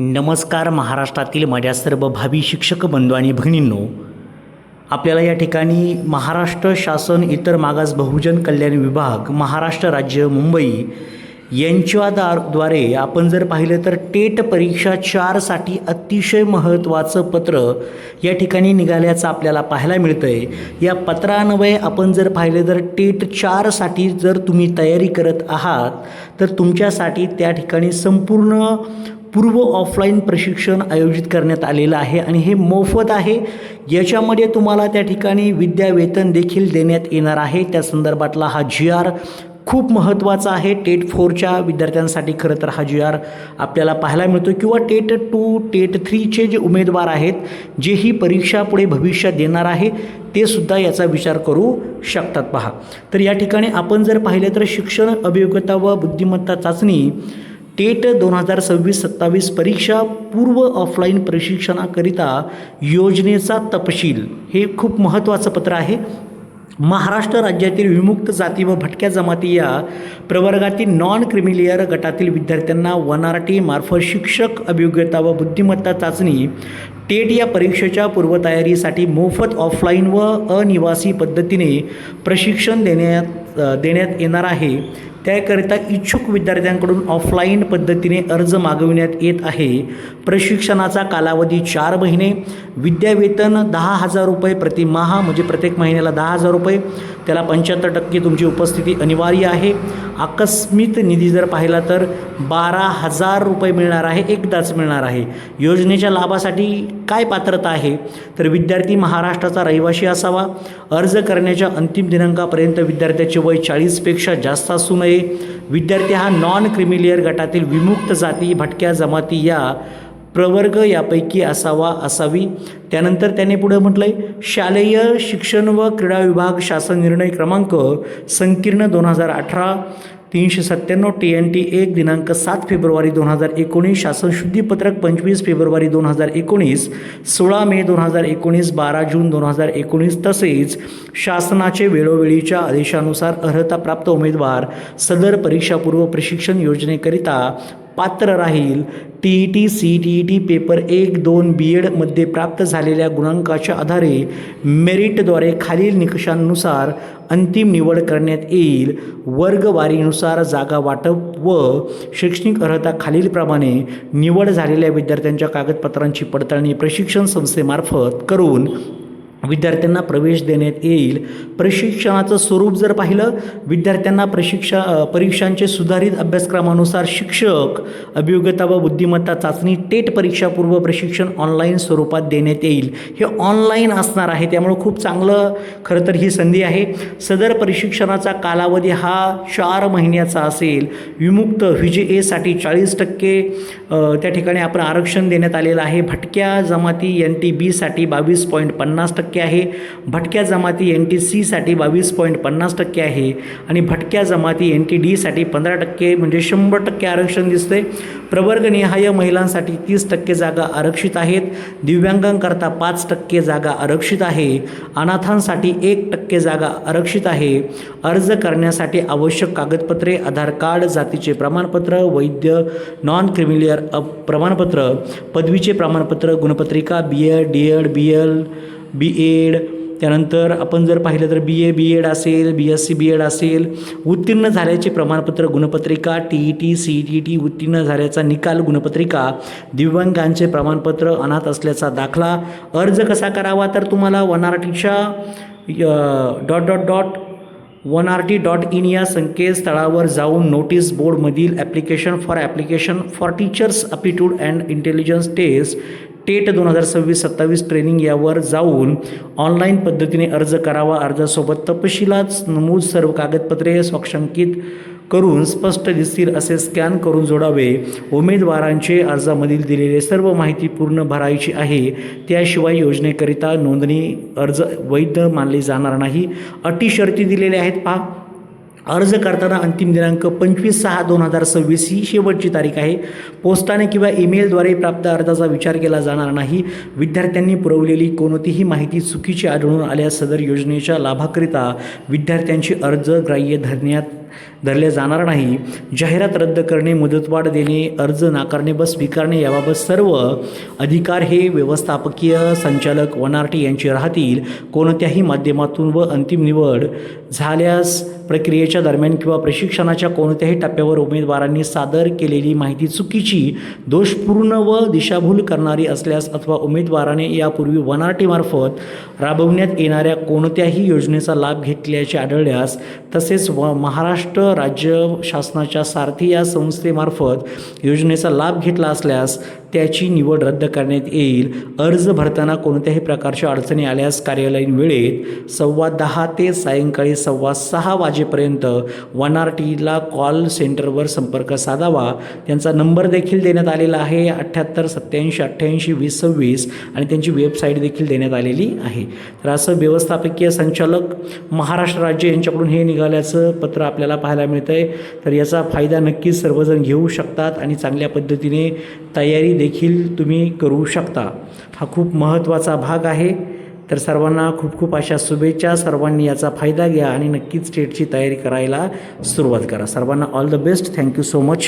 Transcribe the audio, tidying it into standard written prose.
नमस्कार महाराष्ट्रातील माझ्या सर्व भावी शिक्षक बंधू आणि भगिनींनो, आपल्याला या ठिकाणी महाराष्ट्र शासन इतर मागास बहुजन कल्याण विभाग महाराष्ट्र राज्य मुंबई यांच्याद्वारे आपण जर पाहिलं तर टेट परीक्षा 4साठी अतिशय महत्त्वाचं पत्र या ठिकाणी निघाल्याचं आपल्याला पाहायला मिळतं आहे। या पत्रान्वये आपण जर पाहिलं तर टेट 4साठी जर तुम्ही तयारी करत आहात तर तुमच्यासाठी त्या ठिकाणी संपूर्ण पूर्व ऑफलाईन प्रशिक्षण आयोजित करण्यात आलेलं आहे आणि हे मोफत आहे। याच्यामध्ये तुम्हाला त्या ठिकाणी विद्यावेतन देखील देण्यात येणार आहे। त्या संदर्भातला हा GR खूप महत्त्वाचा आहे। टेट 4च्या विद्यार्थ्यांसाठी खरं तर हा GR आपल्याला पाहायला मिळतो किंवा टेट 2 टेट 3चे जे उमेदवार आहेत जे ही परीक्षा पुढे भविष्यात देणार आहे ते सुद्धा याचा विचार करू शकतात। पहा, तर या ठिकाणी आपण जर पाहिलं तर शिक्षण अभियोग्यता व बुद्धिमत्ता चाचणी टेट 2026-27 परीक्षा पूर्व ऑफलाईन प्रशिक्षणाकरिता योजनेचा तपशील हे खूप महत्त्वाचं पत्र आहे। महाराष्ट्र राज्यातील विमुक्त जाती व भटक्या जमाती या प्रवर्गातील नॉन क्रिमिलियर गटातील विद्यार्थ्यांना वनआरटी मार्फत शिक्षक अभियोग्यता व बुद्धिमत्ता चाचणी टेट या परीक्षेच्या पूर्वतयारीसाठी मोफत ऑफलाईन व अनिवासी पद्धतीने प्रशिक्षण देण्यात येणार आहे। त्याकरिता इच्छुक विद्यार्थ्यांकडून ऑफलाईन पद्धतीने अर्ज मागविण्यात येत आहे। प्रशिक्षणाचा कालावधी 4 महिने, विद्यावेतन 10,000 रुपये प्रतिमाह, म्हणजे प्रत्येक महिन्याला 10,000 रुपये, त्याला 75% तुमची उपस्थिती अनिवार्य आहे। आकस्मिक निधी जर पाहिला तर 12,000 रुपये मिळणार आहे, एकदाच मिळणार आहे। योजनेच्या लाभासाठी काय पात्रता आहे तर विद्यार्थी महाराष्ट्राचा रहिवासी असावा, अर्ज करण्याच्या अंतिम दिनांकापर्यंत विद्यार्थ्याचे वय 40पेक्षा जास्त असू नये, विद्यार्थी हा नॉन क्रिमिलियर गटातील विमुक्त जाती भटक्या जमाती या प्रवर्ग यापैकी असावी। त्यानंतर त्याने पुढे म्हटलंय शालेय शिक्षण व क्रीडा विभाग शासन निर्णय क्रमांक संकीर्ण 2018 397 TNT 1 दिनांक 7 फेब्रुवारी 2019, शासन शुद्धीपत्रक 25 फेब्रुवारी 2019, 16 मे 2019, 12 जून 2019 तसेच शासनाचे वेळोवेळीच्या आदेशानुसार अर्हताप्राप्त उमेदवार सदर परीक्षापूर्व प्रशिक्षण योजनेकरिता पात्र राहील। TET CTET पेपर 1-2 BEdमध्ये प्राप्त झालेल्या गुणांकाच्या आधारे मेरिटद्वारे खालील निकषांनुसार अंतिम निवड करण्यात येईल। वर्गवारीनुसार जागा वाटप व शैक्षणिक अर्हता खालीलप्रमाणे निवड झालेल्या विद्यार्थ्यांच्या कागदपत्रांची पडताळणी प्रशिक्षण संस्थेमार्फत करून विद्यार्थ्यांना प्रवेश देण्यात येईल। प्रशिक्षणाचं स्वरूप जर पाहिलं, विद्यार्थ्यांना परीक्षांचे सुधारित अभ्यासक्रमानुसार शिक्षक अभियोग्यता व बुद्धिमत्ता चाचणी टेट परीक्षापूर्व प्रशिक्षण ऑनलाईन स्वरूपात देण्यात येईल। हे ऑनलाईन असणार आहे, त्यामुळे खूप चांगलं खरं तर ही संधी आहे। सदर प्रशिक्षणाचा कालावधी हा 4 महिन्याचा असेल। विमुक्त VJA-साठी 40% त्या ठिकाणी आपण आरक्षण देण्यात आलेलं आहे। भटक्या जमाती NTB-साठी 22.50% आहे, भटक्या जमाती NTC साठी 22.50% आहे आणि भटक्या जमाती NTD-साठी 15% म्हणजे 100% आरक्षण दिसते। प्रवर्गनिहाय महिलांसाठी 30% जागा आरक्षित आहेत, दिव्यांगांकरता 5% जागा आरक्षित आहे, अनाथांसाठी 1% जागा आरक्षित आहे। अर्ज करण्यासाठी आवश्यक कागदपत्रे आधार कार्ड, जातीचे प्रमाणपत्र, वैध नॉन क्रिमिलियर प्रमाणपत्र, पदवीचे प्रमाणपत्र, गुणपत्रिका, BEd DEd BEd, त्यानंतर आपण जर पाहिलं तर BA BEd असेल, BSc BEd असेल, उत्तीर्ण झाल्याचे प्रमाणपत्र, गुणपत्रिका, TET CTET उत्तीर्ण झाल्याचा निकाल, गुणपत्रिका, दिव्यांगांचे प्रमाणपत्र, अनाथ असल्याचा दाखला। अर्ज कसा करावा तर तुम्हाला वनआरटीच्या .1rt.in या संकेतस्थळावर जाऊन नोटीस बोर्डमधील application for teachers aptitude and intelligence test TET 2026-27 training यावर जाऊन ऑनलाईन पद्धतीने अर्ज करावा। अर्जासोबत तपशिलात नमूद सर्व कागदपत्रे स्वाक्षंकित करून स्पष्ट दिसतील असे स्कॅन करून जोडावे। उमेदवारांचे अर्जामधील दिलेले सर्व माहिती पूर्ण भरायची आहे, त्याशिवाय योजनेकरिता नोंदणी अर्ज वैध मानले जाणार नाही। अटी शर्ती दिलेल्या आहेत पहा। अर्ज करताना अंतिम दिनांक 25/6/2026 ही शेवटची तारीख आहे. पोस्टाने किंवा ईमेलद्वारे प्राप्त अर्जाचा विचार केला जाणार नाही. विद्यार्थ्यांनी पुरवलेली कोणतीही माहिती चुकीची आढळून आल्यास सदर योजनेच्या लाभाकरिता विद्यार्थ्यांचे अर्ज ग्राह्य धरले जाणार नाही. जाहिरात रद्द करणे, मुदतवाढ देणे, अर्ज नाकारणे व स्वीकारणे याबाबत सर्व अधिकार हे व्यवस्थापकीय संचालक वनारटी यांचे राहतील. कोणत्याही माध्यमातून व अंतिम निवड झाल्यास प्रक्रियेच्या दरम्यान किंवा प्रशिक्षणाच्या कोणत्याही टप्प्यावर उमेदवारांनी सादर केलेली माहिती चुकीची, दोषपूर्ण व दिशाभूल करणारी असल्यास अथवा उमेदवाराने यापूर्वी वनारटीमार्फत राबवण्यात येणाऱ्या कोणत्याही योजनेचा लाभ घेतल्याचे आढळल्यास तसेच महाराष्ट्र राज्य शासनाच्या सारथी या संस्थेमार्फत योजनेचा लाभ घेतला असल्यास त्याची निवड रद्द करण्यात येईल. अर्ज भरताना कोणत्याही प्रकारच्या अडचणी आल्यास कार्यालयीन वेळेत 10:15 ते सायंकाळी 6:15 वाजेपर्यंत वनारटीला कॉल सेंटरवर संपर्क साधावा. त्यांचा नंबर देखील देण्यात आलेला आहे 78 87 88 2026 आणि त्यांची वेबसाईट देखील देण्यात आलेली आहे. तर असं व्यवस्थापकीय संचालक महाराष्ट्र राज्य यांच्याकडून हे निघाल्याचं पत्र आपल्याला पाहायला मिळतं आहे. तर याचा फायदा नक्कीच सर्वजण घेऊ शकतात आणि चांगल्या पद्धतीने तयारी देखील तुम्ही करू शकता. हा खूप महत्त्वाचा भाग आहे. तर सर्वांना खूप खूप अशा शुभेच्छा. सर्वांनी याचा फायदा घ्या आणि नक्कीच स्टेटची तयारी करायला सुरुवात करा. सर्वांना all the best. Thank you so much.